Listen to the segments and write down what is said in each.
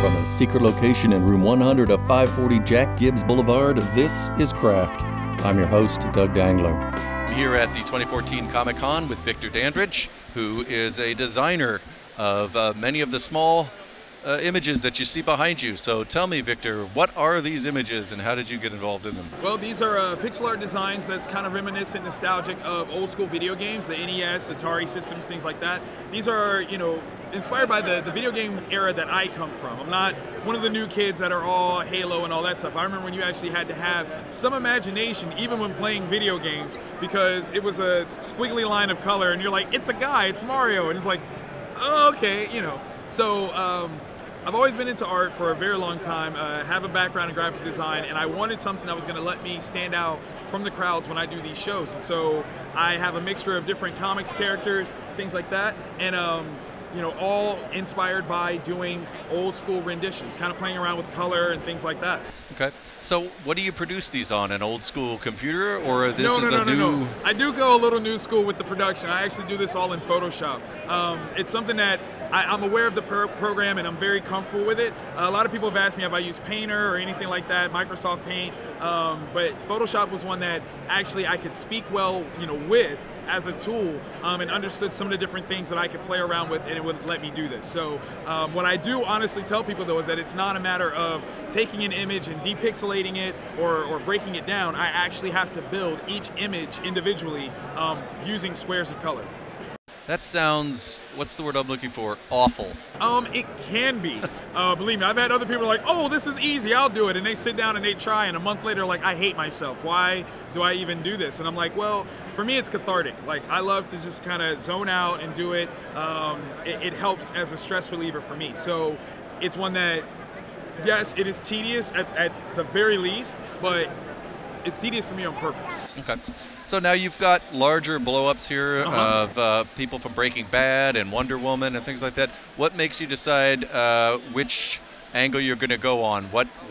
From a secret location in room 100 of 540 Jack Gibbs Boulevard, this is Craft. I'm your host, Doug Dangler. Here at the 2014 Comic-Con with Victor Dandridge, who is a designer of many of the small images that you see behind you. So tell me, Victor, what are these images and how did you get involved in them? Well, these are pixel art designs that's kind of reminiscent, nostalgic of old school video games, the NES, Atari systems, things like that. These are, inspired by the video game era that I come from. I'm not one of the new kids that are all Halo and all that stuff. I remember when you actually had to have some imagination, even when playing video games, because it was a squiggly line of color and you're like, it's a guy, it's Mario, and it's like, oh, okay, So I've always been into art for a very long time, have a background in graphic design, and I wanted something that was going to let me stand out from the crowds when I do these shows. And so I have a mixture of different comics characters, things like that, and all inspired by doing old school renditions, kind of playing around with color and things like that. Okay. So what do you produce these on, an old school computer, or this is a new? No. I do go a little new school with the production. I actually do this all in Photoshop. It's something that I'm aware of the program and I'm very comfortable with it. A lot of people have asked me if I use Painter or anything like that, Microsoft Paint, but Photoshop was one that actually I could speak well, with as a tool, and understood some of the different things that I could play around with, and it would let me do this. So what I do honestly tell people though is that it's not a matter of taking an image and depixelating it or breaking it down. I actually have to build each image individually using squares of color. That sounds, what's the word I'm looking for, awful. It can be. Believe me, I've had other people like, oh, this is easy, I'll do it. And they sit down and they try, and a month later, like, I hate myself. Why do I even do this? And I'm like, well, for me, it's cathartic. Like, I love to just kind of zone out and do it. It helps as a stress reliever for me. So it's one that, yes, it is tedious at the very least, but it's tedious for me on purpose. Okay. So now you've got larger blow-ups here of people from Breaking Bad and Wonder Woman and things like that. What makes you decide which angle you're going to go on?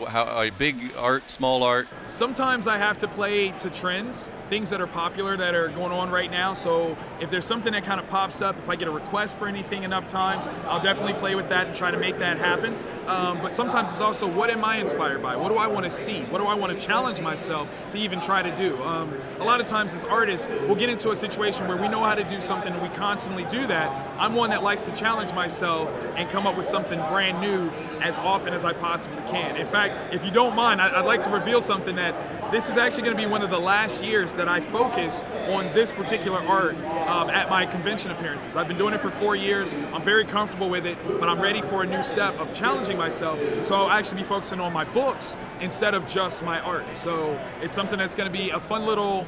How big art, small art? Sometimes I have to play to trends, things that are popular that are going on right now. So if there's something that kind of pops up, if I get a request for anything enough times, I'll definitely play with that and try to make that happen. But sometimes it's also, what am I inspired by? What do I want to see? What do I want to challenge myself to even try to do? A lot of times as artists, we'll get into a situation where we know how to do something and we constantly do that. I'm one that likes to challenge myself and come up with something brand new as often as I possibly can. In fact, if you don't mind, I'd like to reveal something that this is actually going to be one of the last years that I focus on this particular art at my convention appearances. I've been doing it for 4 years. I'm very comfortable with it, but I'm ready for a new step of challenging myself. So I'll actually be focusing on my books instead of just my art. So it's something that's going to be a fun little,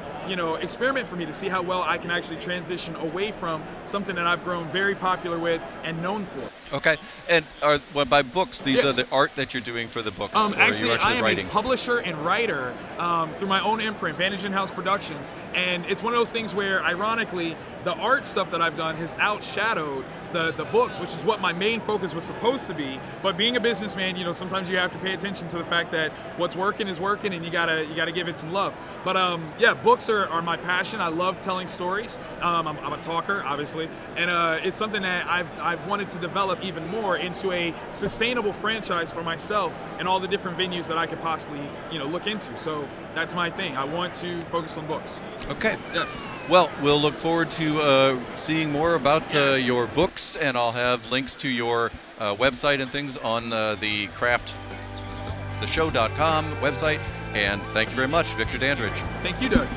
experiment for me to see how well I can actually transition away from something that I've grown very popular with and known for. Okay, and by books, these are the art that you're doing for the books, or actually, are you actually I am writing? A publisher and writer through my own imprint, Vantage In-House Productions, and it's one of those things where, ironically, the art stuff that I've done has outshadowed the books, which is what my main focus was supposed to be. But being a businessman, sometimes you have to pay attention to the fact that what's working is working, and you gotta give it some love. But yeah, books are my passion. I love telling stories. I'm a talker, obviously, and it's something that I've wanted to develop even more into a sustainable franchise for myself and all the different venues that I could possibly look into. So that's my thing. I want to focus on books. Okay. Yes. Well, we'll look forward to seeing more about your books, and I'll have links to your website and things on the crafttheshow.com website. And thank you very much, Victor Dandridge. Thank you, Doug.